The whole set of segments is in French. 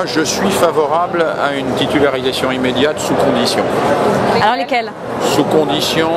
Moi, je suis favorable à une titularisation immédiate sous conditions. Alors lesquelles? Sous conditions,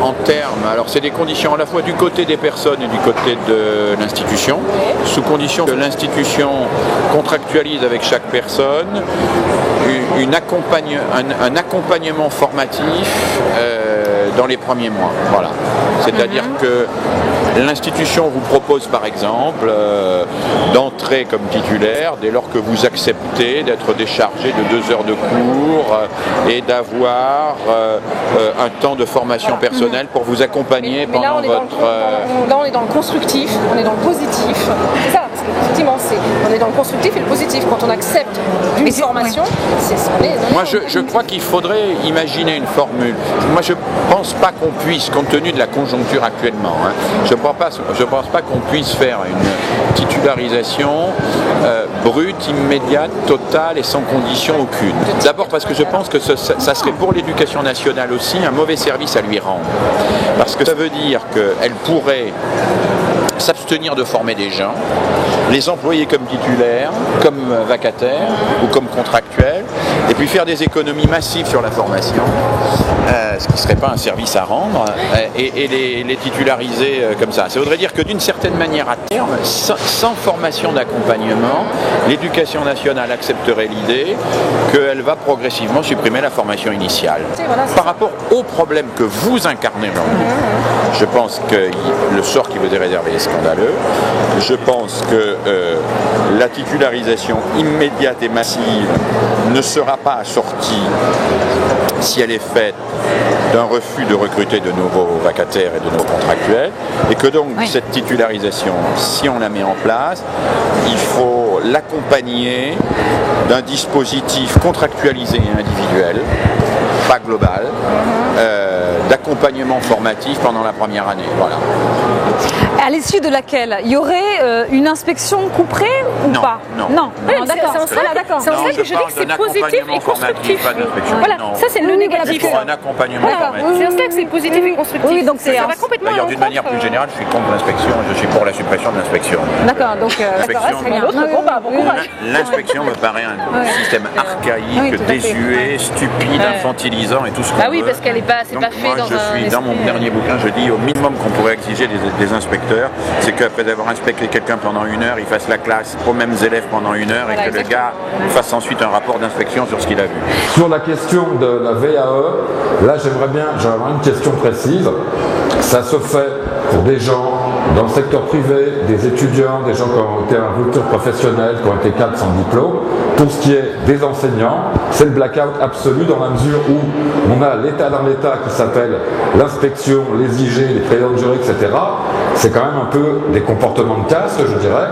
en termes, alors c'est des conditions à la fois du côté des personnes et du côté de l'institution, sous condition que l'institution contractualise avec chaque personne un accompagnement formatif dans les premiers mois. Voilà. C'est-à-dire que l'institution vous propose par exemple d'entrer comme titulaire dès lors que vous acceptez d'être déchargé de 2 heures de cours et d'avoir un temps de formation personnelle pour vous accompagner mais pendant votre... Là on est dans le constructif, on est dans le positif. C'est ça, effectivement, on est dans le constructif et le positif. Quand on accepte une formation, c'est ce qu'on est. Moi je crois qu'il faudrait imaginer une formule. Moi je pense pas qu'on puisse, compte tenu de la conjoncture actuellement, je pense pas qu'on puisse faire une titularisation brute, immédiate, totale et sans condition aucune. D'abord parce que je pense que ça serait pour l'éducation nationale aussi un mauvais service à lui rendre. Parce que ça veut dire qu'elle pourrait s'abstenir de former des gens, les employer comme titulaires, comme vacataires ou comme contractuels, et puis faire des économies massives sur la formation, ce qui ne serait pas un service à rendre, et les titulariser comme ça. Ça voudrait dire que d'une certaine manière, à terme, sans formation d'accompagnement, l'éducation nationale accepterait l'idée qu'elle va progressivement supprimer la formation initiale. Par rapport au problème que vous incarnez aujourd'hui, je pense que le sort qui vous est réservé est scandaleux. Je pense que la titularisation immédiate et massive ne sera pas assortie, si elle est faite, d'un refus de recruter de nouveaux vacataires et de nouveaux contractuels, et que donc cette titularisation, si on la met en place, il faut l'accompagner d'un dispositif contractualisé et individuel, pas global, d'accompagnement formatif pendant la première année. Voilà. À l'issue de laquelle il y aurait une inspection couperée ou pas? Non. D'accord. C'est en ça que je dis que c'est positif et constructif. Voilà, ça c'est le négatif. Pour un accompagnement formatif. C'est en ça que c'est positif et constructif. Oui, donc c'est ça va complètement. D'ailleurs, d'une manière plus générale, je suis contre l'inspection, je suis pour la suppression de l'inspection. D'accord, donc l'inspection me paraît un système archaïque, désuet, stupide, infantilisant et tout ce qu'on veut. Ah oui, parce qu'elle n'est pas, c'est pas fait dans mon dernier bouquin, je dis au minimum qu'on pourrait exiger des inspecteurs, c'est qu'après avoir inspecté quelqu'un pendant 1 heure, il fasse la classe aux mêmes élèves pendant 1 heure et que le gars fasse ensuite un rapport d'inspection sur ce qu'il a vu. Sur la question de la VAE, là j'aimerais une question précise. Ça se fait pour des gens dans le secteur privé, des étudiants, des gens qui ont été en rupture professionnelle, qui ont été cadres sans diplôme. Pour ce qui est des enseignants, c'est le blackout absolu dans la mesure où on a l'État dans l'État qui s'appelle l'inspection, les IG, les présidents de jury, etc. C'est quand même un peu des comportements de caste, je dirais.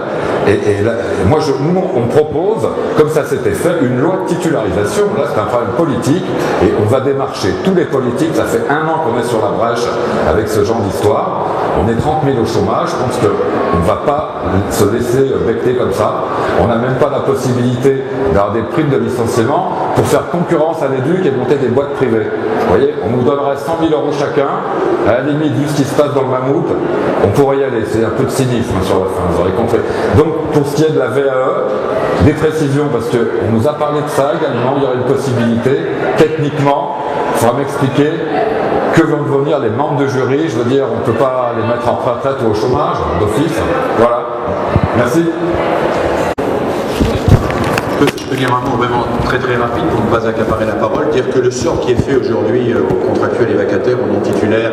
Et là, nous, on propose, comme ça s'était fait, une loi de titularisation. Là, c'est un problème politique et on va démarcher tous les politiques. Ça fait 1 an qu'on est sur la brèche avec ce genre d'histoire. On est 30 000 au chômage. Je pense qu'on ne va pas se laisser becter comme ça. On n'a même pas la possibilité d'avoir des primes de licenciement pour faire concurrence à l'éduc et monter des boîtes privées. Vous voyez, on nous donnerait 100 000 € chacun. À la limite, vu ce qui se passe dans le mammouth, on pourrait y aller. C'est un peu de cynisme sur la fin, vous aurez compris. Donc, pour ce qui est de la VAE, des précisions, parce qu'on nous a parlé de ça également, il y aurait une possibilité. Techniquement, il faudra m'expliquer que vont devenir les membres de jury. Je veux dire, on ne peut pas les mettre en retraite ou au chômage, d'office. Voilà. Merci. Je peux dire un mot vraiment très rapide pour ne pas accaparer la parole, dire que le sort qui est fait aujourd'hui aux contractuels et vacataires, aux non-titulaires,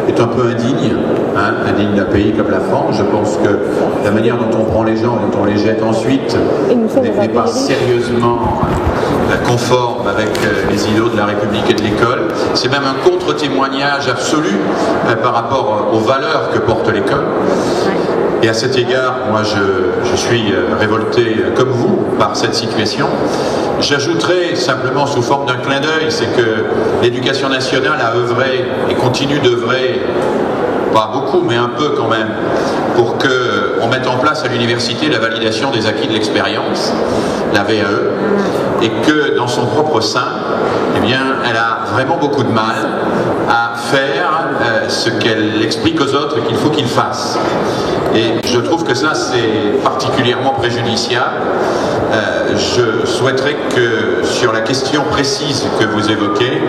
est un peu indigne, indigne d'un pays comme la France. Je pense que la manière dont on prend les gens et dont on les jette ensuite n'est pas sérieusement conforme avec les idéaux de la République et de l'école. C'est même un contre-témoignage absolu par rapport aux valeurs que porte l'école. Et à cet égard, moi je suis révolté comme vous par cette situation. J'ajouterai simplement sous forme d'un clin d'œil, c'est que l'Éducation nationale a œuvré et continue d'œuvrer, pas beaucoup mais un peu quand même, pour qu'on mette en place à l'université la validation des acquis de l'expérience, la VAE, et que dans son propre sein, eh bien, elle a vraiment beaucoup de mal à faire ce qu'elle explique aux autres qu'il faut qu'ils fassent. Et je trouve que ça, c'est particulièrement préjudiciable. Je souhaiterais que sur la question précise que vous évoquez,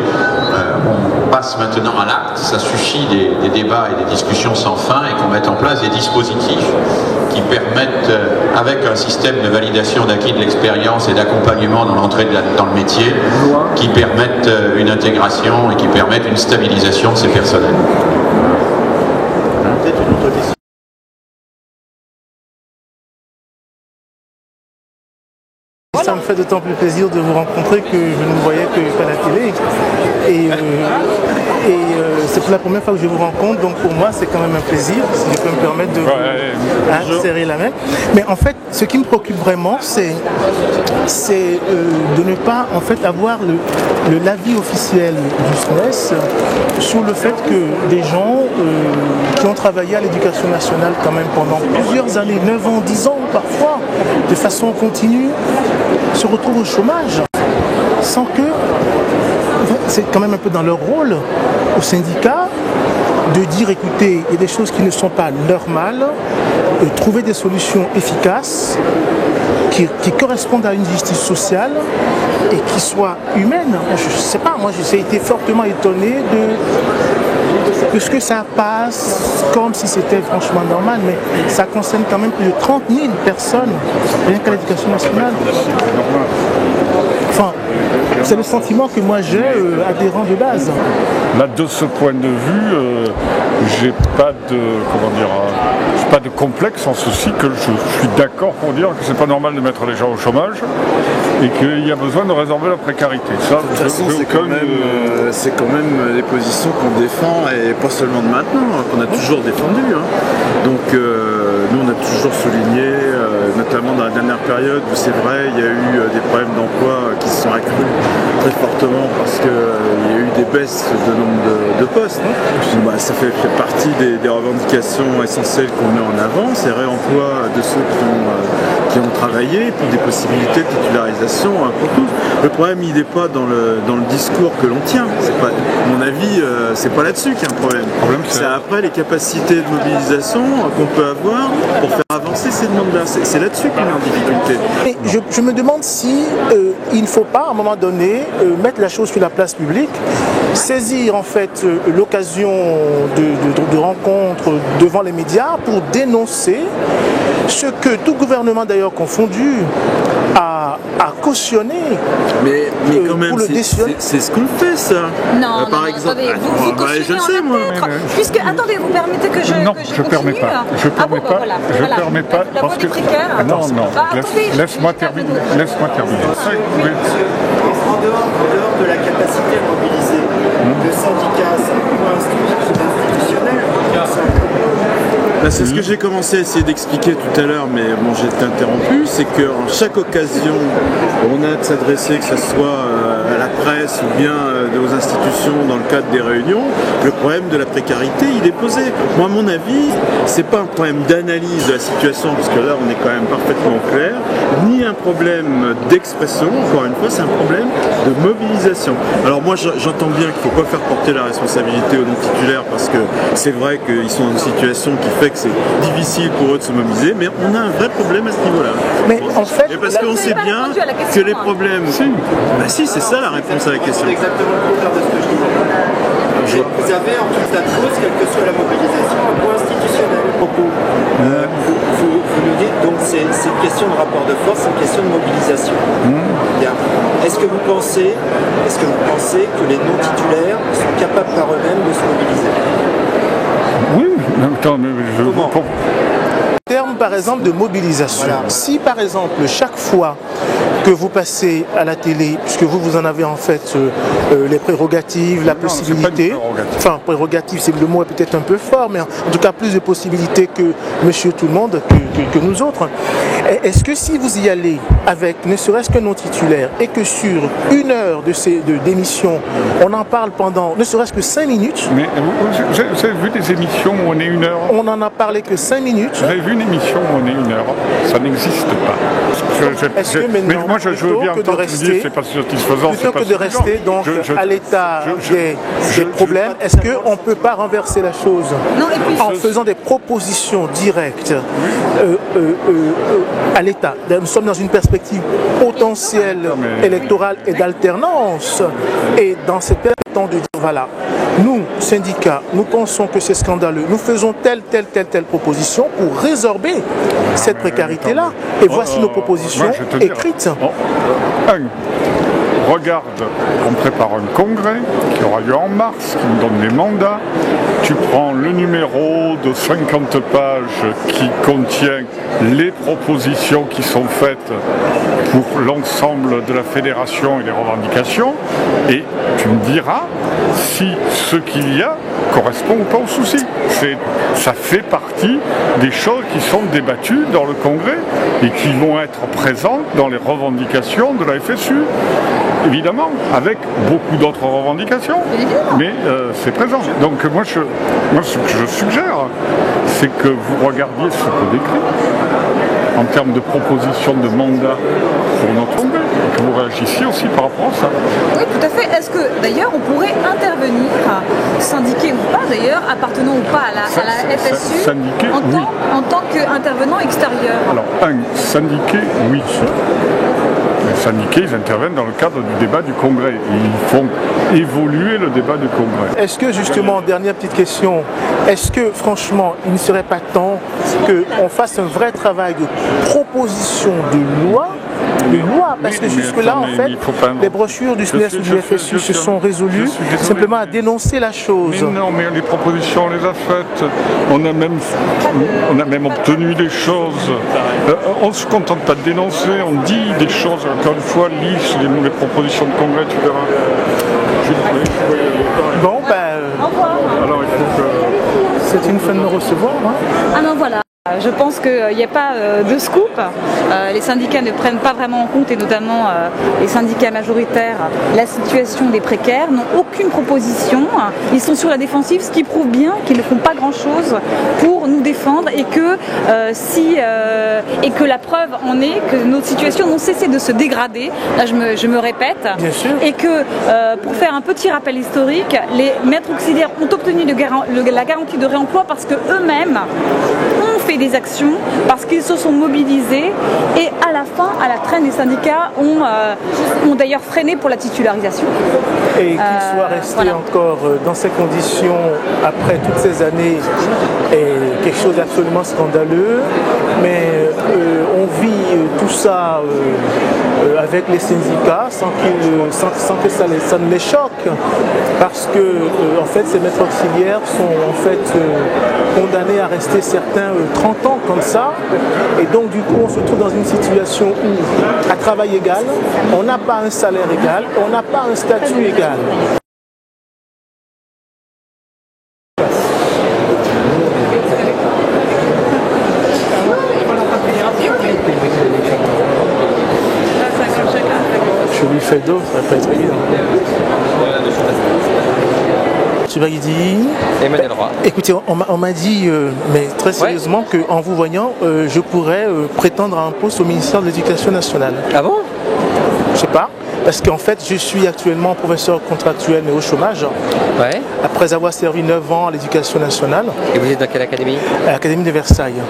on passe maintenant à l'acte. Ça suffit des débats et des discussions sans fin et qu'on mette en place des dispositifs qui permettent, avec un système de validation d'acquis de l'expérience et d'accompagnement dans l'entrée dans le métier, qui permettent une intégration et qui permettent une stabilisation de ces personnels. Peut-être une autre question. Ça me fait d'autant plus plaisir de vous rencontrer que je ne vous voyais que à la télé. Et c'est pour la première fois que je vous rencontre, donc pour moi c'est quand même un plaisir, si je peux me permettre de vous serrer la main. Mais en fait, ce qui me préoccupe vraiment, c'est de ne pas en fait avoir l'avis officiel du SNES sur le fait que des gens qui ont travaillé à l'éducation nationale quand même pendant plusieurs années, 9 ans, 10 ans parfois, de façon continue, se retrouvent au chômage sans que, c'est quand même un peu dans leur rôle au syndicat de dire écoutez, il y a des choses qui ne sont pas normales, trouver des solutions efficaces qui correspondent à une justice sociale et qui soient humaines. Je ne sais pas, moi j'ai été fortement étonné de ce que ça passe comme si c'était franchement normal, mais ça concerne quand même plus de 30 000 personnes, rien qu'à l'éducation nationale. Enfin, c'est le sentiment que moi j'ai adhérent de base. Là, de ce point de vue, j'ai pas de complexe en ceci, que je suis d'accord pour dire que c'est pas normal de mettre les gens au chômage et qu'il y a besoin de résorber la précarité. Ça, de toute façon, c'est quand même les positions qu'on défend, et pas seulement de maintenant, qu'on a toujours défendues. Hein. Donc nous on a toujours souligné, notamment dans la dernière période où c'est vrai, il y a eu des problèmes d'emploi qui se sont accrus très fortement parce qu'il y a eu des baisses de nombre de postes. Ça fait partie des revendications essentielles qu'on met en avant, c'est réemploi de ceux qui ont travaillé, pour des possibilités de titularisation pour tous. Le problème, il n'est pas dans le discours que l'on tient. C'est pas, à mon avis, c'est pas là-dessus qu'il y a un problème. C'est après les capacités de mobilisation qu'on peut avoir pour faire avancer ces demandes-là. C'est là-dessus qu'on est en difficulté. Et je me demande si il ne faut pas, à un moment donné, mettre la chose sur la place publique, saisir en fait l'occasion de rencontres devant les médias pour dénoncer ce que tout gouvernement d'ailleurs confondu a cautionné. Mais quand même, c'est ce qu'on fait, ça. Non, par exemple, attendez, vous cautionnez je sais, moi. Puisque, attendez, vous permettez que je Non, je ne permets pas. Je ne permets pas. Parce que... Non, laisse-moi terminer. En dehors de la capacité à mobiliser, le syndicat, c'est un point institutionnel. C'est ce que j'ai commencé à essayer d'expliquer tout à l'heure, mais bon, j'ai été interrompu, c'est qu'en chaque occasion, on a de s'adresser, que ce soit à la presse ou bien aux institutions dans le cadre des réunions, le problème de la précarité, il est posé. Moi, à mon avis, c'est pas un problème d'analyse de la situation, parce que là, on est quand même parfaitement clair, ni un problème d'expression, encore une fois, c'est un problème de mobilisation. Alors moi, j'entends bien qu'il ne faut pas faire porter la responsabilité aux non-titulaires, parce que c'est vrai qu'ils sont dans une situation qui fait que c'est difficile pour eux de se mobiliser, mais on a un vrai problème à ce niveau-là. Mais en fait, et parce qu'on sait bien que les problèmes... Si, c'est ça la réponse à la question. C'est exactement le contraire de ce que je disais. Vous avez en tout cas de choses, quelle que soit la mobilisation, un point institutionnel. Vous nous dites donc c'est une question de rapport de force, c'est une question de mobilisation. Bien. Est-ce que vous pensez que les non-titulaires sont capables par eux-mêmes de se mobiliser? Oui, attends, mais comment? Terme par exemple de mobilisation. Voilà. Si par exemple chaque fois que vous passez à la télé, puisque vous en avez en fait les prérogatives, la possibilité, enfin prérogatives, c'est le mot est peut-être un peu fort, mais en tout cas plus de possibilités que Monsieur Tout le Monde, que nous autres. Est-ce que si vous y allez avec ne serait-ce que non titulaire et que sur 1 heure d'émission, on en parle pendant ne serait-ce que 5 minutes. Mais vous avez vu des émissions où on est 1 heure? On n'en a parlé que 5 minutes. Vous avez vu une émission où on est 1 heure? Ça n'existe pas. Est-ce que maintenant... moi je veux bien entendre que tu me dis c'est pas satisfaisant. Plutôt que de rester donc à l'état des problèmes, est-ce qu'on ne peut pas renverser la chose en faisant des propositions directes à l'État? Nous sommes dans une perspective potentielle électorale et d'alternance. Et dans cette période de dire voilà, nous, syndicats, nous pensons que c'est scandaleux. Nous faisons telle proposition pour résorber cette précarité-là. Et voici nos propositions écrites. Regarde, on prépare un congrès qui aura lieu en mars, qui nous donne les mandats. Tu prends le numéro de 50 pages qui contient les propositions qui sont faites pour l'ensemble de la fédération et les revendications, et tu me diras si ce qu'il y a correspond ou pas au souci. Ça fait partie des choses qui sont débattues dans le congrès et qui vont être présentes dans les revendications de la FSU. Évidemment, avec beaucoup d'autres revendications, mais c'est présent. Donc moi, ce que je suggère, c'est que vous regardiez ce que décrit en termes de propositions de mandat pour notre congrès, et que vous réagissiez aussi par rapport à ça. Oui, tout à fait. Est-ce que, d'ailleurs, on pourrait intervenir, syndiqué ou pas d'ailleurs, appartenant ou pas à la FSU, syndiqué, en tant qu'intervenant extérieur? Alors, syndiqué, oui. Les syndiqués, ils interviennent dans le cadre du débat du Congrès. Ils font évoluer le débat du Congrès. Est-ce que justement, dernière petite question, est-ce que franchement, il ne serait pas temps qu'on fasse un vrai travail de proposition de loi, parce que jusque-là, en fait, les brochures du SNES ou du FSU se sont résolues simplement à dénoncer la chose. Mais non, mais les propositions, on les a faites. On a même obtenu des choses. On ne se contente pas de dénoncer, on dit des choses. Encore une fois, lis les propositions de congrès, tu verras. Bon, au revoir. Alors, il faut que... C'est une fin de me recevoir. Hein. Ah non, voilà. Je pense qu'il n'y a pas de scoop. Les syndicats ne prennent pas vraiment en compte, et notamment les syndicats majoritaires, la situation des précaires, n'ont aucune proposition. Ils sont sur la défensive, ce qui prouve bien qu'ils ne font pas grand-chose pour nous défendre, et que, et que la preuve en est que nos situations n'ont cessé de se dégrader. Là, je me répète. Bien sûr. Et que, pour faire un petit rappel historique, les maîtres auxiliaires ont obtenu la garantie de réemploi parce qu'eux-mêmes ont fait des actions, parce qu'ils se sont mobilisés, et à la fin, à la traîne, les syndicats ont d'ailleurs freiné pour la titularisation. Et qu'ils soient restés encore dans ces conditions après toutes ces années est quelque chose d'absolument scandaleux, mais on vit tout ça avec les syndicats sans que ça ne les choque, parce que en fait ces maîtres auxiliaires sont en fait condamnés à rester certains 30 ans comme ça, et donc du coup on se trouve dans une situation où à travail égal, on n'a pas un salaire égal, on n'a pas un statut égal. Je lui fais d'eau, ça va pas être évident. Tu vas y dire Emmanuel Roy. Écoutez, on m'a dit, mais très sérieusement, qu'en vous voyant, je pourrais prétendre à un poste au ministère de l'Éducation nationale. Ah bon? Je sais pas, parce qu'en fait, je suis actuellement professeur contractuel mais au chômage. Ouais. Après avoir servi 9 ans à l'Éducation nationale. Et vous êtes dans quelle académie? À l'Académie de Versailles.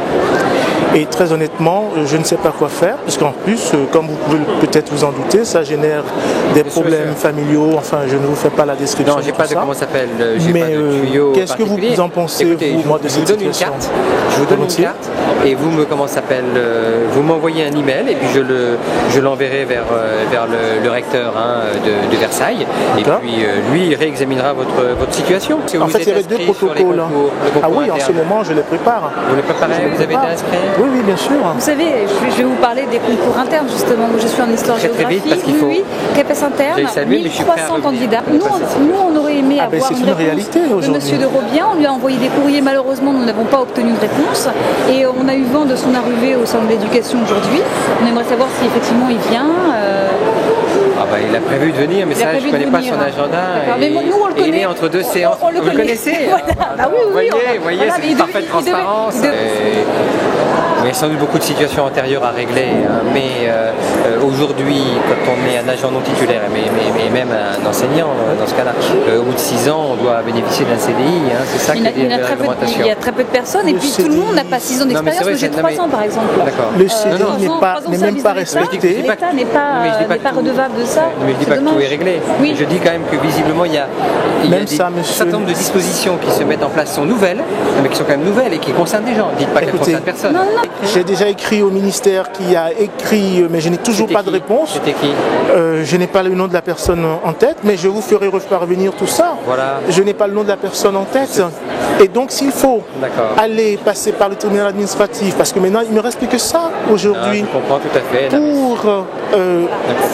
Et très honnêtement, je ne sais pas quoi faire, puisqu'en plus, comme vous pouvez peut-être vous en douter, ça génère des problèmes familiaux. Enfin, je ne vous fais pas la description. Non, j'ai pas de comment ça s'appelle. Mais qu'est-ce que vous en pensez, écoutez, vous, moi, de cette situation? Je vous donne une carte, et vous me vous m'envoyez un email, et puis je l'enverrai vers le recteur de Versailles, et puis lui il réexaminera votre situation. En fait, il y avait 2 protocoles. Ah oui, en ce moment, je les prépare. Vous les préparez? Vous avez été inscrit? Oui, bien sûr. Vous savez, je vais vous parler des concours internes justement. Moi, je suis en histoire-géographie. Oui, CAPES interne, 1300 candidats. Nous, on aurait aimé avoir une réponse de Monsieur de Robien. On lui a envoyé des courriers. Malheureusement, nous n'avons pas obtenu de réponse. Et on a eu vent de son arrivée au centre de l'éducation aujourd'hui. On aimerait savoir si effectivement il vient. Il a prévu de venir, mais ça, je ne connais pas son agenda. Mais nous, on le connaît. Il est entre 2 séances. On le connaissez? Voilà. Bah oui, Vous voyez, c'est une parfaite transparence. il y a sans doute beaucoup de situations antérieures à régler, hein, mais aujourd'hui, quand on est un agent non titulaire, mais même un enseignant dans ce cas-là, au bout de 6 ans, on doit bénéficier d'un CDI, hein, c'est ça qui est la réglementation. Il y a très peu de personnes, et puis tout le monde n'a pas 6 ans d'expérience, moi j'ai 3 ans par exemple. Le CDI n'est même pas respecté. L'État n'est pas redevable de ça. Mais je ne dis pas que tout est réglé. Oui. Je dis quand même que visiblement il y a un certain nombre de dispositions qui se mettent en place sont nouvelles, mais qui sont quand même nouvelles et qui concernent des gens. Dites pas qu'elles concernent personne. J'ai déjà écrit au ministère qui a écrit, mais je n'ai toujours pas de réponse. C'était qui? Je n'ai pas le nom de la personne en tête, mais je vous ferai parvenir tout ça. Voilà. Je n'ai pas le nom de la personne en tête. Et donc s'il faut aller passer par le tribunal administratif, parce que maintenant il ne me reste plus que ça aujourd'hui. Je comprends tout à fait. Pour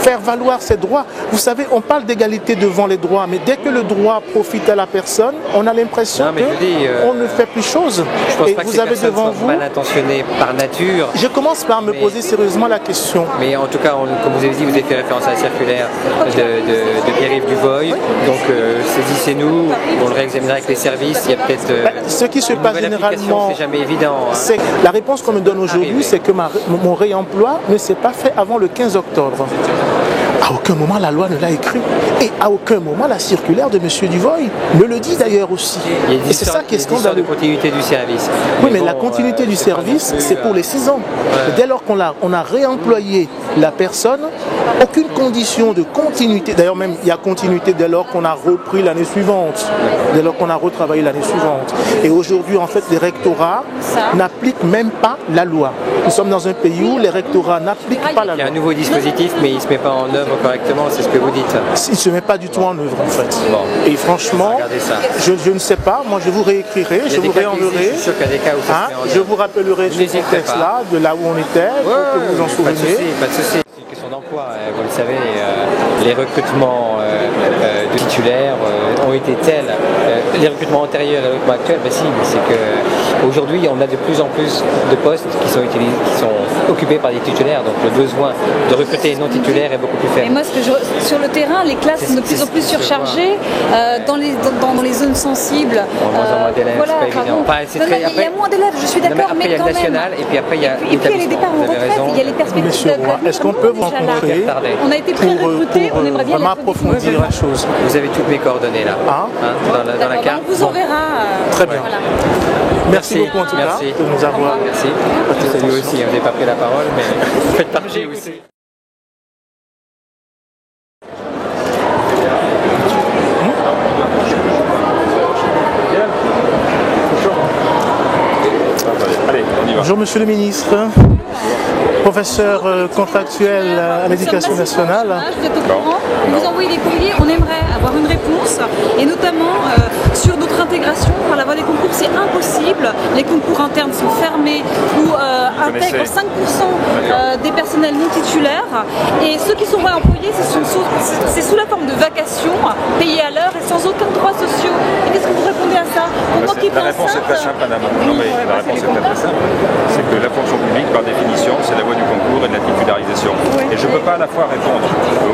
faire valoir ses droits. vous savez, on parle d'égalité devant les droits, mais dès que le droit profite à la personne, on a l'impression qu'on ne fait plus chose. Je pense et pas que vous avez devant vous mal intentionné par nature. Je commence par me poser sérieusement la question. Mais en tout cas, comme vous avez dit, vous avez fait référence à la circulaire de Pierre-Yves Duvoy. Donc saisissez-nous, on le réexaminera avec les services. Il y a peut-être ce qui se passe généralement, c'est jamais évident. Hein. La réponse qu'on me donne aujourd'hui, c'est que mon réemploi ne s'est pas fait avant le 15 octobre. À aucun moment la loi ne l'a écrit. Et à aucun moment la circulaire de M. Duvoy ne le dit d'ailleurs aussi. Et c'est ça qui est scandaleux. De continuité du service. Oui, mais la continuité du service, c'est pour les 6 ans. Ouais. Dès lors qu'on a réemployé la personne, aucune condition de continuité. D'ailleurs, même il y a continuité dès lors qu'on a repris l'année suivante, dès lors qu'on a retravaillé l'année suivante. Et aujourd'hui, en fait, les rectorats n'appliquent même pas la loi. Nous sommes dans un pays où les rectorats n'appliquent pas la loi. Il y a un nouveau dispositif, mais il ne se met pas en œuvre correctement, c'est ce que vous dites. Il ne se met pas du tout en œuvre, en fait. Bon. Et franchement, je ne sais pas, moi je vous réécrirai, je vous réenverrai. Je vous rappellerai ce contexte-là, de là où on était, pour que vous vous en souveniez. Pas de souci. C'est une question d'emploi, vous le savez, les recrutements de titulaires ont été tels. Les recrutements antérieurs et les recrutements actuels, ben si, c'est qu'aujourd'hui on a de plus en plus de postes qui sont occupés par des titulaires, donc le besoin de recruter non titulaires est beaucoup plus faible. Et moi, sur le terrain, les classes sont de plus en plus surchargées dans les zones sensibles. Moins d'élèves, voilà, c'est pas évident. Il y a moins d'élèves, je suis d'accord, mais quand même. National, et puis après il y a les départs en retraite, il y a les perspectives de est-ce qu'on peut vous rencontrer On a été pré-recrutés, on aimerait bien vraiment approfondir la chose. Vous avez toutes mes coordonnées là, dans la carte. On vous enverra. Très bien. Merci beaucoup en tout cas de nous avoir. Merci. Salut aussi, on n'a pas pris la parole, mais vous faites partie aussi. Bonjour Monsieur le Ministre, professeur contractuel à l'Éducation nationale. Vous êtes au courant, vous envoyez des courriers, on aimerait avoir une réponse, et notamment sur notre intégration par la voie des concours, c'est impossible. Les concours internes sont fermés ou intègrent 5% des personnels non titulaires, et ceux qui sont réemployés, c'est sous la forme de vacations, payées à l'heure et sans aucun droit social. Et qu'est-ce que vous répondez à ça? La réponse est très simple, madame. Non, mais la réponse est très simple. C'est que la fonction publique, par définition, c'est la voie du concours et de la titularisation. Et je ne peux pas à la fois répondre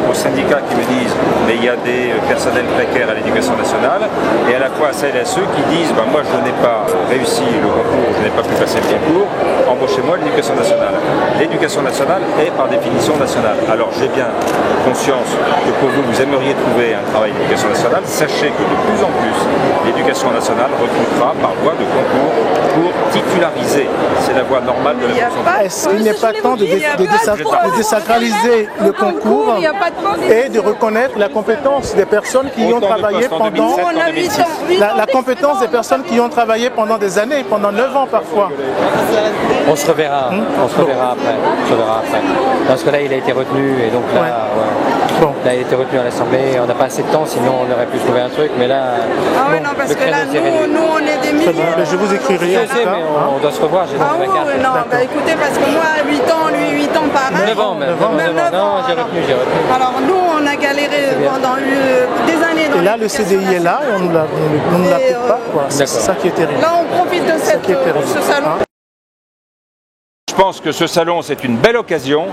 aux syndicats qui me disent mais il y a des personnels précaires à l'éducation nationale, et à la fois à celles et à ceux qui disent moi je n'ai pas réussi le concours, je n'ai pas pu passer le concours, embauchez-moi l'éducation nationale. L'éducation nationale est par définition nationale. Alors j'ai bien conscience que pour vous, vous aimeriez trouver un travail d'éducation nationale. Sachez que de plus en plus, l'éducation nationale recrutera par voie de concours pour titulariser. C'est la voie normale de la fonction publique. Est-ce qu'il n'est pas temps de désacraliser le concours et de reconnaître la compétence des personnes qui y ont travaillé pendant la compétence des personnes qui y ont travaillé pendant des années, pendant 9 ans parfois? On se reverra, on se reverra après. Parce que là il a été retenu, et donc là, là il a été retenu à l'Assemblée. On n'a pas assez de temps, sinon on aurait pu trouver un truc, mais là. Non, parce que là nous on est des milliers. Je vous écrirai. Je sais, mais on doit se revoir. Écoutez, parce que moi 8 ans, lui 8 ans pareil. 9 ans même. Non, j'ai retenu. Alors nous on a galéré pendant des années. Et là le CDI est là et on ne l'applique pas. C'est ça qui est terrible. Là on profite de ce salon. Je pense que ce salon, c'est une belle occasion